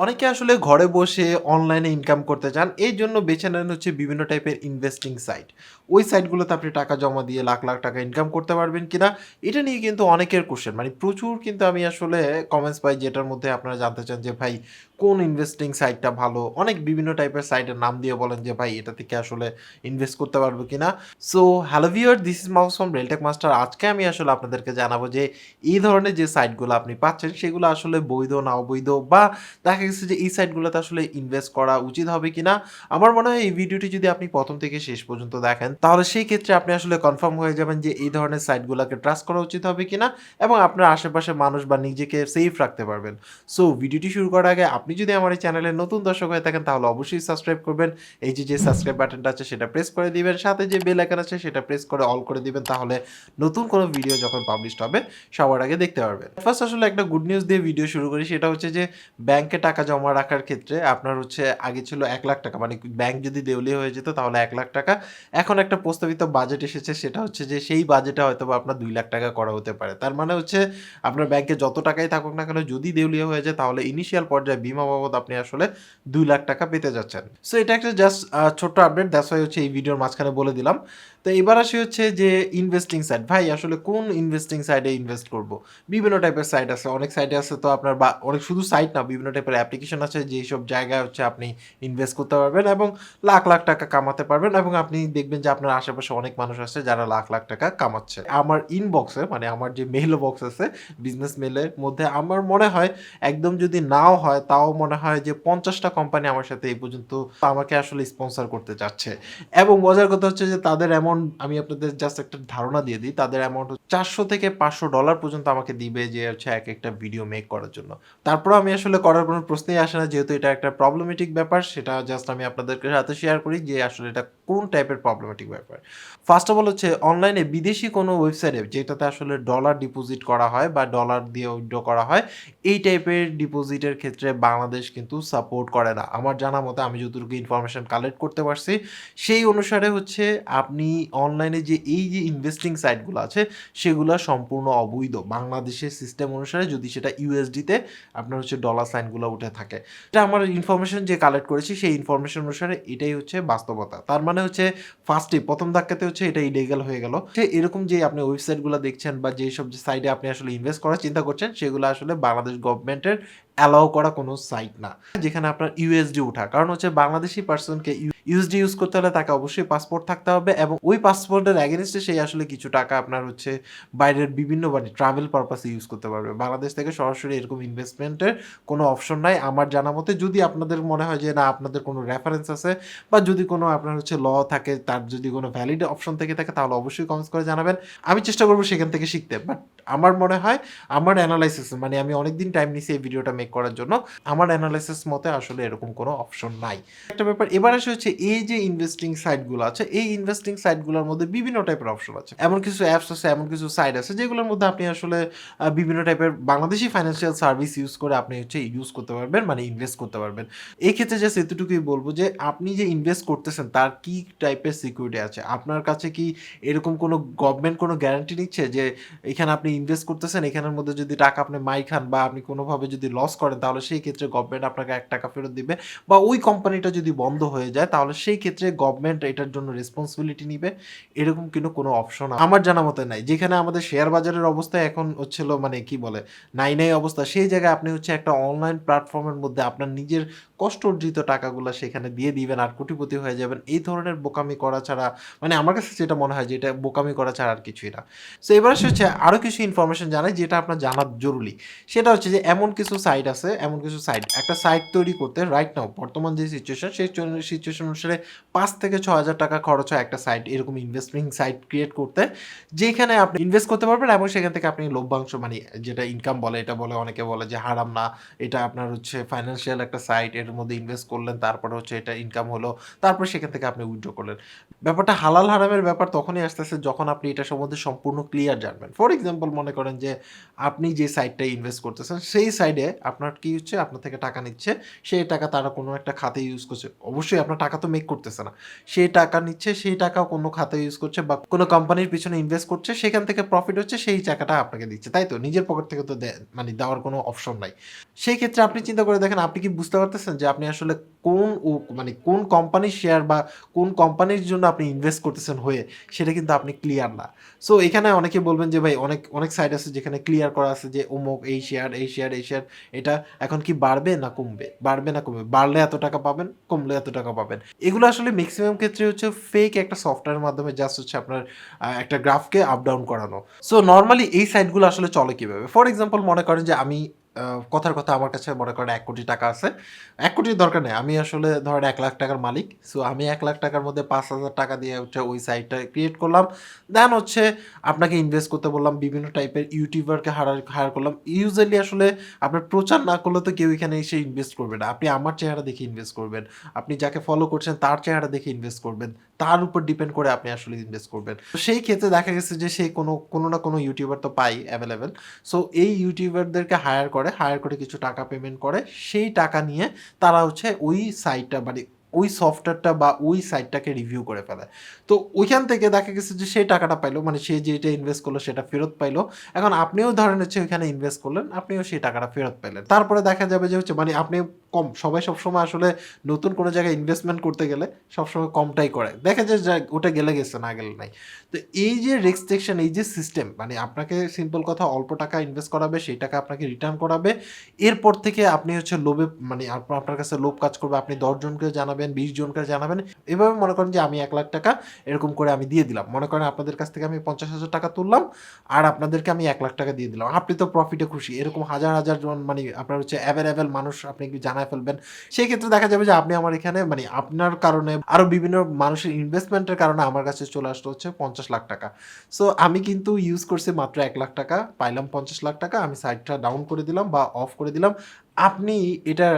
অনেকে আসলে ঘরে বসে অনলাইনে ইনকাম করতে চান। এইজন্য বেছে নেন হচ্ছে বিভিন্ন টাইপের ইনভেস্টিং সাইট। ওই সাইটগুলোতে আপনি টাকা জমা দিয়ে লাখ, লাখ টাকা ইনকাম করতে পারবেন কিনা? এটা নিয়ে কিন্তু অনেকের কোয়েশ্চেন। মানে প্রচুর কিন্তু আমি আসলে কমেন্টস পাই যেটার মধ্যে আপনারা জানতে চান যে ভাই কোন ইনভেস্টিং সাইটটা ভালো? অনেক বিভিন্ন টাইপের সাইটের নাম দিয়ে বলেন যে ভাই এটা থেকে আসলে ইনভেস্ট করতে পারবো কিনা? So hello viewer, this is Mahfuz from Realtek master. আজকে আমি আসলে আপনাদেরকে জানাবো যে এই ধরনের যে সাইটগুলো আপনি পাচ্ছেন সেগুলো আসলে বৈধ না অবৈধ, বা দেখা গেছে যে এই সাইটগুলোতে আসলে ইনভেস্ট করা উচিত হবে কিনা। আমার মনে হয় এই ভিডিওটি যদি আপনি প্রথম থেকে শেষ পর্যন্ত দেখেন তাহলে সেই ক্ষেত্রে আপনি আসলে কনফার্ম হয়ে যাবেন যে এই ধরনের সাইটগুলোকে ট্রাস্ট করা উচিত হবে কিনা এবং আপনার আশেপাশে মানুষ বা নিজেকে সেফ রাখতে পারবেন। সো ভিডিওটি শুরু করার আগে আপনি যদি আমার এই চ্যানেলের নতুন দর্শক হয়ে থাকেন তাহলে অবশ্যই সাবস্ক্রাইব করবেন। এই যে সাবস্ক্রাইব বাটনটা আছে সেটা প্রেস করে দিবেন, সাথে যে বেল আইকন আছে সেটা প্রেস করে অল করে দিবেন, তাহলে নতুন কোনো ভিডিও যখন পাবলিশড হবে সবার আগে দেখতে পারবেন। ফার্স্ট আসলে একটা গুড নিউজ দিয়ে ভিডিও শুরু করি, সেটা হচ্ছে যে ব্যাংকে টাকা জমা রাখার ক্ষেত্রে আপনার হচ্ছে আগে ছিল ৳১,০০,০০০, মানে ব্যাংক যদি দেউলিয়া হয়ে যেত তাহলে ৳১,০০,০০০। এখন একটা প্রস্তাবিত বাজেট এসেছে, সেটা হচ্ছে যে সেই বাজেটে হয়তোবা আপনার ৳২,০০,০০০ করা হতে পারে। তার মানে হচ্ছে আপনার ব্যাংকে যত টাকাই থাকুক না কেন, যদি দেউলিয়া হয়ে যায় তাহলে ইনিশিয়াল পর্যায়ে বিমা বাবদ আপনি আসলে ৳২,০০,০০০ পেতে যাচ্ছেন। সো এটা একটা জাস্ট ছোট্ট আপডেট, দ্যাটস ওয়াই হচ্ছে এই ভিডিওর মাঝখানে বলে দিলাম। তো এবার আসি হচ্ছে যে ইনভেস্টিং সাইট। ভাই আসলে কোন ইনভেস্টিং সাইটে ইনভেস্ট করব? বিভিন্ন টাইপের সাইট আছে। অনেক সাইটে আছে তো আপনার, বা অনেক শুধু সাইট না, বিভিন্ন টাইপের অ্যাপ্লিকেশন আছে যেসব জায়গায় হচ্ছে আপনি ইনভেস্ট করতে পারবেন এবং লাখ, লাখ টাকা কামাতে পারবেন এবং আপনি দেখবেন যে আপনার আশেপাশে অনেক মানুষ আছে যারা লাখ, লাখ টাকা কামাচ্ছে। আমার ইনবক্সে, মানে আমার যে মেইল বক্স আছে, বিজনেস মেইলের মধ্যে আমার মনে হয় একদম যদি নাও হয় তাও মনে হয় যে ৫০ টা কোম্পানি আমার সাথে এই পর্যন্ত আমাকে আসলে স্পন্সর করতে চাচ্ছে। এবং মজার কথা হচ্ছে যে তাদের অ্যামাউন্ট, আমি আপনাদের জাস্ট একটা ধারণা দিয়ে দিই, তাদের অ্যামাউন্ট $৪০০ থেকে $৫০০ পর্যন্ত আমাকে দিবে যে হচ্ছে একেকটা ভিডিও মেক করার জন্য। তারপরেও আমি আসলে করার কোনো প্রশ্নই আসে না, যেহেতু এটা একটা প্রবলেমেটিক ব্যাপার। সেটা জাস্ট আমি আপনাদেরকে সাথে শেয়ার করি যে আসলে এটা কোন টাইপের প্রবলেমেটিক ব্যাপার। ফার্স্ট অফ অল হচ্ছে অনলাইনে বিদেশি কোনো ওয়েবসাইটে যেটাতে আসলে ডলার ডিপোজিট করা হয় বা ডলার দিয়ে উইথড্র করা হয়, এই টাইপের ডিপোজিটের ক্ষেত্রে বাংলাদেশ কিন্তু সাপোর্ট করে না। আমার জানা মতে, আমি যতটুকু ইনফরমেশন কালেক্ট করতে পারছি সেই অনুসারে হচ্ছে আপনি অনলাইনে যে এই যে ইনভেস্টিং সাইটগুলো আছে সেগুলা সম্পূর্ণ অবৈধ। বাংলাদেশের সিস্টেম অনুসারে যদি সেটা ইউএসডিতে আপনার হচ্ছে ডলার সাইনগুলো উঠে থাকে। এটা আমার ইনফরমেশন যে কালেক্ট করেছি সেই ইনফরমেশন অনুসারে এটাই হচ্ছে বাস্তবতা। তার মানে হচ্ছে ফার্স্টে প্রথম ধাক্কাতে হচ্ছে এটা ইলিগাল হয়ে গেল। যে এরকম যে আপনি ওয়েবসাইটগুলো দেখছেন বা যেসব যে সাইটে আপনি আসলে ইনভেস্ট করার চিন্তা করছেন সেগুলো আসলে বাংলাদেশ গভর্নমেন্টের অ্যালাও করা কোনো সাইট না। যেখানে আপনার ইউএসডি উঠা। কারণ হচ্ছে বাংলাদেশী পারসনকে ইউএসডি ইউজ করতে হলে তাকে অবশ্যই পাসপোর্ট থাকতে হবে এবং ওই পাসপোর্টের এগেইনস্টে সে আসলে কিছু টাকা আপনার হচ্ছে বাইরের বিভিন্ন, মানে ট্রাভেল পারপাসে ইউজ করতে পারবে। বাংলাদেশ থেকে সরাসরি এরকম ইনভেস্টমেন্টের কোনো অপশন নাই আমার জানা মতে। যদি আপনাদের মনে হয় যে না, আপনাদের কোনো রেফারেন্স আছে বা যদি কোনো আপনার হচ্ছে ল থাকে, তার যদি কোনো ভ্যালিড অপশন থেকে থাকে তাহলে অবশ্যই কমেন্টস করে জানাবেন। আমি চেষ্টা করব সেখান থেকে শিখতে। বাট আমার মনে হয়, আমার এনালাইসিস, মানে আমি অনেকদিন টাইম নিছি এই ভিডিওটা মেক করার জন্য। আমার এনালাইসিস মতে আসলে এরকম কোনো অপশন নাই। একটা ব্যাপার এবার আসে হচ্ছে এই যে ইনভেস্টিং সাইটগুলো আছে, এই ইনভেস্টিং সাইটগুলোর মধ্যে বিভিন্ন টাইপের অপশন আছে। এমন কিছু অ্যাপস আছে, এমন কিছু সাইট আছে যেগুলোর মধ্যে আপনি আসলে বিভিন্ন টাইপের বাংলাদেশী ফাইন্যান্সিয়াল সার্ভিস ইউজ করে আপনি হচ্ছে ইউজ করতে পারবেন, মানে ইনভেস্ট করতে পারবেন। এই ক্ষেত্রে জাস্ট এতটুকুই বলব যে আপনি যে ইনভেস্ট করতেছেন তার কি টাইপের সিকিউরিটি আছে? আপনার কাছে কি এরকম কোনো গভর্নমেন্ট কোনো গ্যারান্টি নিচ্ছে যে এখানে আপনি ইনভেস্ট করতেছেন, এখানের মধ্যে যদি টাকা আপনি মাইর খান বা আপনি কোনোভাবে যদি লস করেন তাহলে সেই ক্ষেত্রে গভর্নমেন্ট আপনাকে ৳১ ফেরত দিবে, বা ওই কোম্পানিটা যদি বন্ধ হয়ে যায় তাহলে সেই ক্ষেত্রে গভর্নমেন্ট এটার জন্য রেসপন্সিবিলিটি নিবে। এরকম কিন্তু কোনো অপশন আমার জানা মতে নাই। যেখানে আমাদের শেয়ার বাজারের অবস্থা এখন হচ্ছিল, মানে কি বলে, নাই, নাই অবস্থা। সেই জায়গায় আপনি হচ্ছে একটা অনলাইন প্ল্যাটফর্মের মধ্যে আপনার নিজের কষ্ট অর্জিত টাকাগুলা সেখানে দিয়ে দিবেন আর কোটিপতি হয়ে যাবেন। এই ধরনের বোকামি করা ছাড়া, মানে আমার কাছে যেটা মনে হয় যে এটা বোকামি করা ছাড়া আর কিছুই না। সো এবার আসে হচ্ছে আরো কিছু ইনফরমেশন জানাই যেটা আপনার জানা জরুরি। সেটা হচ্ছে যে এমন কিছু সাইট আছে, এমন কিছু সাইট, একটা সাইট তৈরি করতে রাইট নাও বর্তমান যে সিচুয়েশন সেই সিচুয়েশন অনুসারে ৳৫,০০০ থেকে ৳৬,০০০ খরচ হয় একটা সাইট, এরকম ইনভেস্টিং সাইট ক্রিয়েট করতে। যেখানে আপনি ইনভেস্ট করতে পারবেন এবং সেখান থেকে আপনি লভ্যাংশ, মানে যেটা ইনকাম বলে, এটা বলে, অনেকে বলে যে হারাম না। এটা আপনার হচ্ছে ফাইন্যান্সিয়াল একটা সাইট, এর মধ্যে ইনভেস্ট করলেন, তারপরে হচ্ছে এটা ইনকাম হলো। তারপর সেখান থেকে আপনি উইথড্র করলেন। ব্যাপারটা হালাল হারামের ব্যাপার তখনই আসতেছে যখন আপনি এটা সম্বন্ধে সম্পূর্ণ ক্লিয়ার জানবেন। ফর এক্সাম্পল মনে করেন যে আপনি যে সাইটটায় ইনভেস্ট করতেছেন সেই সাইডে আপনার কি হচ্ছে আপনার থেকে টাকা নিচ্ছে। সেই টাকা তারা কোনো একটা খাতে ইউজ করছে। অবশ্যই আপনার টাকা তো মেক করতেছে না। সেই টাকা নিচ্ছে, সেই টাকা কোনো খাতে ইউজ করছে বা কোনো কোম্পানির পিছনে ইনভেস্ট করছে, সেখান থেকে প্রফিট হচ্ছে সেই টাকাটা আপনাকে দিচ্ছে। তাই তো? নিজের পকেট থেকে তো মানে দেওয়ার কোনো অপশন নাই। সেই ক্ষেত্রে আপনি চিন্তা করে দেখেন আপনি কি বুঝতে পারতেছেন যে আপনি আসলে কোন মানে কোন কোম্পানির শেয়ার বা কোন কোম্পানির জন্য আপনি ইনভেস্ট করতেছেন হয়ে সেটা কিন্তু আপনি ক্লিয়ার না। সো এখানে অনেকে বলবেন যে ভাই অনেক সাইট আছে যেখানে ক্লিয়ার করা আছে যে অমুক এই শেয়ার, এই শেয়ার, এই শেয়ার এটা এখন কি বাড়বে না কমবে? বাড়বে না কমবে? বাড়লে এত টাকা পাবেন, কমলে এত টাকা পাবেন। এগুলো আসলে মেক্সিমাম ক্ষেত্রে হচ্ছে ফেক একটা সফটওয়্যারের মাধ্যমে জাস্ট হচ্ছে আপনার একটা গ্রাফকে আপ ডাউন করানো। সো নরমালি এই সাইটগুলো আসলে চলে কিভাবে? ফর এক্সাম্পল মনে করেন যে আমি কথার কথা আমার কাছে মনে করেন ৳১,০০,০০,০০০ টাকা আছে। ৳১,০০,০০,০০০ দরকার নেই। আমি আসলে ধরেন ৳১,০০,০০০ টাকার মালিক। সো আমি ৳১,০০,০০০ টাকার মধ্যে ৳৫,০০০ টাকা দিয়ে হচ্ছে ওই সাইটটা ক্রিয়েট করলাম। দেন হচ্ছে আপনাকে ইনভেস্ট করতে বললাম। বিভিন্ন টাইপের ইউটিউবারকে হায়ার করলাম। ইউজুয়ালি আসলে আপনার প্রচার না করলে তো কেউ এখানে এসে ইনভেস্ট করবে না। আপনি আমার চেহারা দেখে ইনভেস্ট করবেন। আপনি যাকে ফলো করছেন তার চেহারা দেখে ইনভেস্ট করবেন। তার উপর ডিপেন্ড করে আপনি আসলে ইনভেস্ট করবেন। তো সেই ক্ষেত্রে দেখা গেছে যে সে কোনো না কোনো ইউটিউবার তো পায় এভেইলেবল। সো এই ইউটিউবারদেরকে হায়ার করে কিছু টাকা পেমেন্ট করে। সেই টাকা নিয়ে তারা হচ্ছে ওই সাইটটা মানে ওই সফটওয়্যারটা বা ওই সাইটটাকে রিভিউ করে ফেলে। তো ওইখান থেকে দেখা গেছে যে সে টাকাটা পাইলো মানে সে যেটা ইনভেস্ট করলো সেটা ফেরত পাইলো। এখন আপনিও ধরেন হচ্ছে ওইখানে ইনভেস্ট করলেন, আপনিও সেই টাকাটা ফেরত পেলেন। তারপরে দেখা যাবে যে হচ্ছে মানে আপনি সবাই সবসময় আসলে নতুন কোনো জায়গায় ইনভেস্টমেন্ট করতে গেলে সবসময় কমটাই করে। দেখা যায় যে ওটা গেলে গেছে না গেলে নাই। তো এই যে রেস্ট্রিকশন এই যে সিস্টেম মানে আপনাকে সিম্পল কথা অল্প টাকা ইনভেস্ট করাবে, সেই টাকা আপনাকে রিটার্ন করাবে। এরপর থেকে আপনি হচ্ছে লোভে মানে আপনার কাছে লোভ কাজ করবে। আপনি ১০ জনকে জানাবেন, ২০ জনকে জানাবেন। এভাবে মনে করেন যে আমি ৳১,০০,০০০ টাকা এরকম করে আমি দিয়ে দিলাম। মনে করেন আপনাদের কাছ থেকে আমি ৳৫০,০০০ টাকা তুললাম আর আপনাদেরকে আমি ৳১,০০,০০০ টাকা দিয়ে দিলাম। আপনি তো প্রফিটে খুশি। এরকম হাজার জন মানে আপনার হচ্ছে এভেইলেবল মানুষ আপনি জানায় ফেলবেন। সেক্ষেত্রে দেখা যাবে যে আপনি আমার এখানে মানে আপনার কারণে আরো বিভিন্ন মানুষের ইনভেস্টমেন্টের কারণে আমার কাছে চলে আসলো হচ্ছে ৳৫০,০০,০০০ টাকা। সো আমি কিন্তু ইউজ করছি মাত্র ৳১,০০,০০০ টাকা, পাইলাম ৳৫০,০০,০০০ টাকা। আমি সাইটটা ডাউন করে দিলাম বা অফ করে দিলাম। আপনি এটা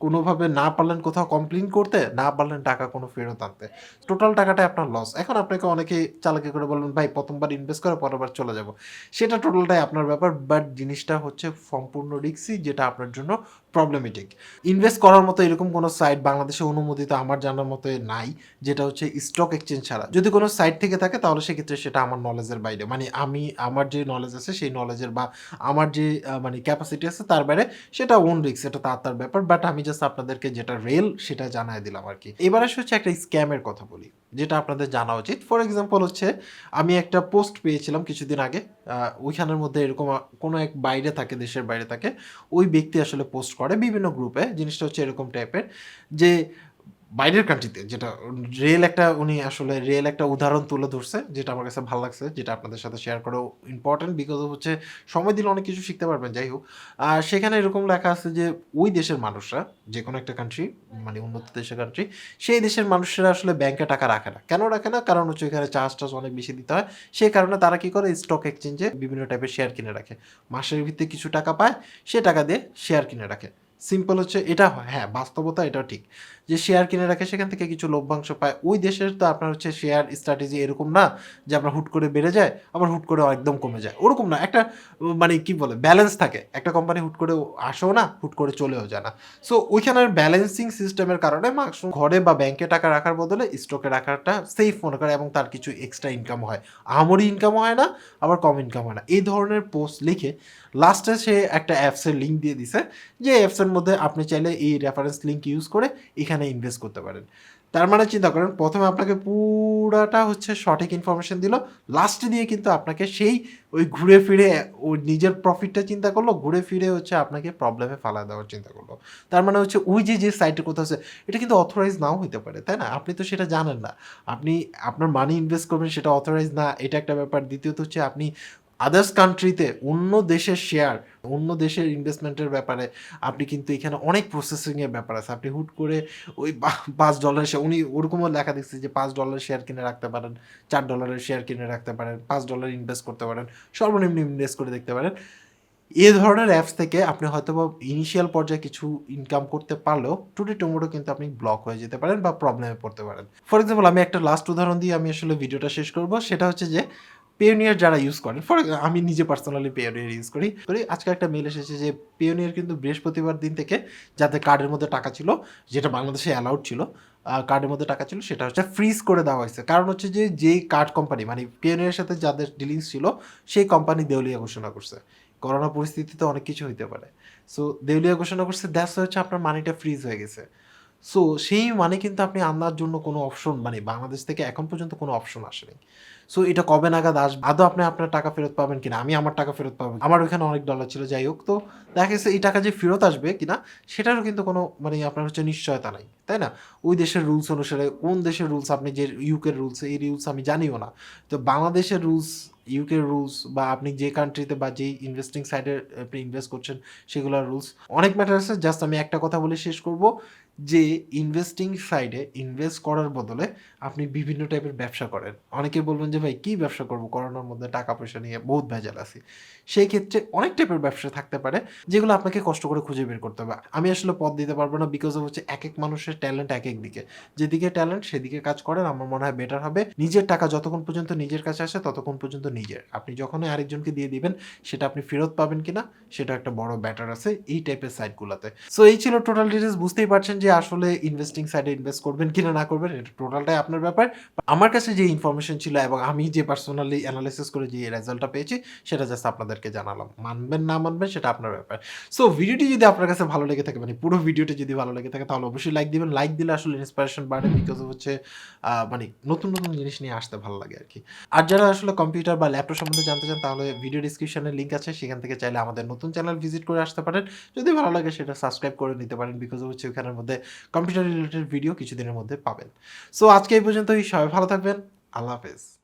কোনোভাবে না পারলেন কোথাও কমপ্লেইন করতে, না পারলেন টাকা কোনো ফেরত আনতে। টোটাল টাকাটাই আপনার লস। এখন আপনাকে অনেকে চালাকি করে বলবেন, "ভাই ১ম বার ইনভেস্ট করে পরের বার চলে যাবো।" সেটা টোটালটাই আপনার ব্যাপার। বাট জিনিসটা হচ্ছে সম্পূর্ণ রিস্কি যেটা আপনার জন্য প্রবলেমেটিক। ইনভেস্ট করার মতো এরকম কোনো সাইট বাংলাদেশে অনুমোদিত আমার জানার মতে নাই। যেটা হচ্ছে স্টক এক্সচেঞ্জ ছাড়া। যদি কোনো সাইট থেকে থাকে তাহলে সেক্ষেত্রে সেটা আমার নলেজের বাইরে। মানে আমার যে নলেজ আছে সেই নলেজের বা আমার যে মানে ক্যাপাসিটি আছে তার বাইরে সেটা ওন রিস্ক সেটা তার ব্যাপার। বাট আমি জাস্ট আপনাদেরকে যেটা রিয়েল সেটা জানায় দিলাম আরকি। এবার আসে হচ্ছে একটা স্ক্যামের কথা বলি। যেটা আপনাদের জানা উচিত। ফর এক্সাম্পল হচ্ছে আমি একটা পোস্ট পেয়েছিলাম কিছুদিন আগে। আ ওইখানের মধ্যে এরকম কোনো এক বাইরে থাকে, দেশের বাইরে থাকে। ওই ব্যক্তি আসলে পোস্ট করে বিভিন্ন গ্রুপে। জিনিসটা হচ্ছে এরকম টাইপের যে বাইরের কান্ট্রিতে যেটা রিয়েল একটা উদাহরণ তুলে ধরছে, যেটা আমার কাছে ভাল লাগছে, যেটা আপনাদের সাথে শেয়ার করাও ইম্পোর্টেন্ট বিকজ অফ হচ্ছে সময় দিলে অনেক কিছু শিখতে পারবেন। যাই হোক, সেখানে এরকম লেখা আছে যে ওই দেশের মানুষরা যেকোনো একটা কান্ট্রি মানে উন্নত দেশের কান্ট্রি, সেই দেশের মানুষেরা আসলে ব্যাংকে টাকা রাখে না। কেন রাখে না? কারণ হচ্ছে ওইখানে চার্জ-টার্জ অনেক বেশি দিতে হয়। সেই কারণে তারা কি করে স্টক এক্সচেঞ্জে বিভিন্ন টাইপের শেয়ার কিনে রাখে। মাসের ভিত্তিতে কিছু টাকা পায়, সে টাকা দিয়ে শেয়ার কিনে রাখে। সিম্পল হচ্ছে এটা হয়। হ্যাঁ, বাস্তবতা এটাও ঠিক। যে শেয়ার কিনে রাখে সেখান থেকে কিছু লভ্যাংশ পায়। ওই দেশের তো আপনার হচ্ছে শেয়ার স্ট্র্যাটেজি এরকম না যে আপনার হুট করে বেড়ে যায়, আবার হুট করে একদম কমে যায়। ওরকম না। একটা মানে কি বলে ব্যালেন্স থাকে। একটা কোম্পানি হুট করে আসেও না, হুট করে চলেও যায় না। সো ওইখানের ব্যালেন্সিং সিস্টেমের কারণে মানুষ ঘরে বা ব্যাংকে টাকা রাখার বদলে স্টকে রাখাটা সেফ মনে করে এবং তার কিছু এক্সট্রা ইনকাম হয়। আহামরি ইনকামও হয় না, আবার কম ইনকাম হয় না। এই ধরনের পোস্ট লিখে লাস্টে সে একটা অ্যাপসের লিঙ্ক দিয়ে দিছে। যে অ্যাপসের মধ্যে আপনি চাইলে এই রেফারেন্স লিঙ্ক ইউজ করে এখানে ইনভেস্ট করতে পারেন। তার মানে চিন্তা করেন ১ম এ আপনাকে পুরাটা হচ্ছে সঠিক ইনফরমেশন দিল। লাস্টে দিয়ে কিন্তু আপনাকে সেই ওই ঘুরে ফিরে ওই নিজের প্রফিটটা চিন্তা করলো, ঘুরে ফিরে হচ্ছে আপনাকে প্রবলেমে ফালায় দেওয়ার চিন্তা করলো। তার মানে হচ্ছে ওই যে সাইটের কথা হচ্ছে এটা কিন্তু অথরাইজ নাও হইতে পারে, তাই না? আপনি তো সেটা জানেন না। আপনি আপনার মানি ইনভেস্ট করবেন সেটা অথরাইজ না, এটা একটা ব্যাপার। দ্বিতীয়ত হচ্ছে আপনি আদার্স কান্ট্রিতে অন্য দেশের শেয়ার, অন্য দেশের ইনভেস্টমেন্টের ব্যাপারে আপনি কিন্তু এখানে অনেক প্রসেসিং এর ব্যাপার আছে। আপনি হুট করে ওই $৫ শেয়ার উনি ওরকমও লেখা দেখছি যে $৫ শেয়ার কিনে রাখতে পারেন, $৪ শেয়ার কিনে রাখতে পারেন, $৫ ইনভেস্ট করতে পারেন, সর্বনিম্ন ইনভেস্ট করে দেখতে পারেন। এ ধরনের অ্যাপস থেকে আপনি হয়তোবা ইনিশিয়াল পর্যায়ে কিছু ইনকাম করতে পারলেও টুডে টুমোরো কিন্তু আপনি ব্লক হয়ে যেতে পারেন বা প্রবলেমে পড়তে পারেন। ফর এক্সাম্পল আমি একটা লাস্ট উদাহরণ দিয়ে আমি আসলে ভিডিওটা শেষ করব। সেটা হচ্ছে যে পেওনিয়ার যারা ইউজ করেন আমি নিজে পার্সোনালি পেওনিয়ার ইউজ করি। আজকে একটা মেইল এসেছে যে পেওনিয়ার কিন্তু বৃহস্পতিবার দিন থেকে যাদের কার্ডের মধ্যে টাকা ছিল, যেটা বাংলাদেশে অ্যালাউড ছিল, কার্ডের মধ্যে টাকা ছিল সেটা হচ্ছে ফ্রিজ করে দেওয়া হয়েছে। কারণ হচ্ছে যে যেই কার্ড কোম্পানি মানে পেওনিয়ারের সাথে যাদের ডিলিংস ছিল সেই কোম্পানি দেউলিয়া ঘোষণা করছে। করোনা পরিস্থিতিতে অনেক কিছু হইতে পারে। সো দেউলিয়া ঘোষণা করছে, দ্যাটস হচ্ছে আপনার মানিটা ফ্রিজ হয়ে গেছে। সো সেই মানে কিন্তু আপনি আনার জন্য কোনো অপশন মানে বাংলাদেশ থেকে এখন পর্যন্ত কোনো অপশন আসেনি। সো এটা কবে নাগাদ আসবে? আদৌ আপনি আপনার টাকা ফেরত পাবেন কিনা? আমি আমার টাকা ফেরত পাবো। আমার ওইখানে অনেক ডলার ছিল, যাই হোক। তো দেখা গেছে এই টাকা যে ফেরত আসবে কিনা সেটারও কিন্তু কোনো মানে আপনার হচ্ছে নিশ্চয়তা নাই। তাই না? ওই দেশের রুলস অনুসারে কোন দেশের রুলস আপনি যে ইউকের রুলস এই রুলস আমি জানিও না। তো বাংলাদেশের রুলস, ইউকের রুলস বা আপনি যে কান্ট্রিতে বা যেই ইনভেস্টিং সাইটে আপনি ইনভেস্ট করছেন সেগুলোর রুলস অনেক ম্যাটার আছে। জাস্ট আমি একটা কথা বলে শেষ করব যে ইনভেস্টিং সাইডে ইনভেস্ট করার বদলে আপনি বিভিন্ন টাইপের ব্যবসা করেন। অনেকে বলবেন যে ভাই কি ব্যবসা করব? করোনার মধ্যে টাকা পয়সা নিয়ে বহুত ভেজাল আছি। সেই ক্ষেত্রে অনেক টাইপের ব্যবসা থাকতে পারে যেগুলো আপনাকে কষ্ট করে খুঁজে বের করতে হবে। আমি আসলে পথ দিতে পারব না বিকজ অফ হচ্ছে একেক মানুষের ট্যালেন্ট একেক দিকে। যেদিকে ট্যালেন্ট সেদিকে কাজ করেন আমার মনে হয় বেটার হবে। নিজের টাকা যতক্ষণ পর্যন্ত নিজের কাছে আসে ততক্ষণ পর্যন্ত নিজের। আপনি যখনই আরেকজনকে দিয়ে দিবেন সেটা আপনি ফেরত পাবেন কিনা সেটা একটা বড় ব্যাটার আছে এই টাইপের সাইটগুলাতে। সো এই ছিল টোটাল ডিটেইলস। বুঝতেই পারছেন যে আসলে ইনভেস্টিং সাইডে ইনভেস্ট করবেন কিনা না করবেন এটা টোটালটাই আপনার ব্যাপার। আমার কাছে যে ইনফরমেশন ছিল এবং আমি যে পার্সোনালি এনালাইসিস করে যে রেজাল্টটা পেয়েছি সেটা জাস্ট আপনাদেরকে জানালাম। মানবেন না মানবেন সেটা আপনার ব্যাপার। সো ভিডিওটি যদি আপনার কাছে ভালো লেগে থাকে মানে পুরো ভিডিওটি যদি ভালো লেগে থাকে তাহলে অবশ্যই লাইক দিবেন। লাইক দিলে আসলে ইন্সপিরেশন বাড়ে বিকজ অফ হচ্ছে মানে নতুন, নতুন জিনিস নিয়ে আসতে ভালো লাগে আরকি। আর যারা আসলে কম্পিউটার বা ল্যাপটপ সম্বন্ধে জানতে চান তাহলে ভিডিও ডেসক্রিপশনে লিংক আছে সেখান থেকে চাইলে আমাদের নতুন চ্যানেল ভিজিট করে আসতে পারেন। যদি ভালো লাগে সেটা সাবস্ক্রাইব করে নিতে পারেন বিকজ হচ্ছে ওখানের মধ্যে কম্পিউটার রিলেটেড ভিডিও কিছুদিনের মধ্যে পাবেন। সো আজকে এই পর্যন্তই। সবাই ভালো থাকবেন। আল্লাহ হাফেজ।